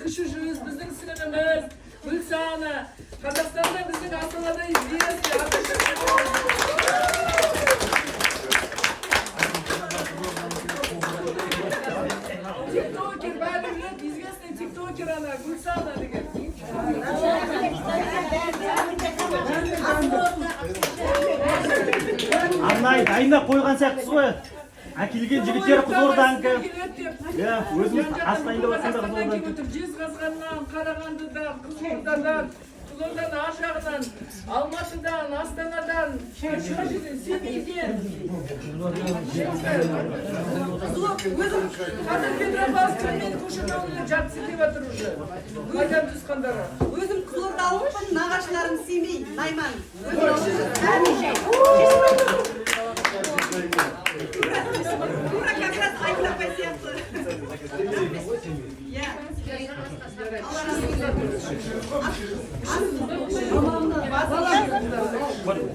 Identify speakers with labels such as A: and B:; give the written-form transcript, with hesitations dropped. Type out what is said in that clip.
A: кіші жүз, біздің сіңіліміз, Гүлсана. Қазақстанда біздің Астанада известный. Тиктокер, бәрі біледі, известный тиктокер ана, Гүлсана деген.
B: Арнайы дайындап қойған сияқтысыз ғой. Әкелген жігіттер Қызылорданікі. Өзіміз ас дайындап жатсаңдар Қызылорданікі.
A: Жезқазғаннан, Қарағандыдан, Қызылордадан, Қызылорданың ар жағынан, Алматыдан, Астанадан, Семейден. Қазір Петропавловскте мен көшірмеуіне жатсы деп жатыр уже. Қайдан туысқандары.
C: Өзім Қызылордалықпын, нағашыларым Семей, Найман. Тура как раз Айнапай сияқты. Иә. Алла разы болсын.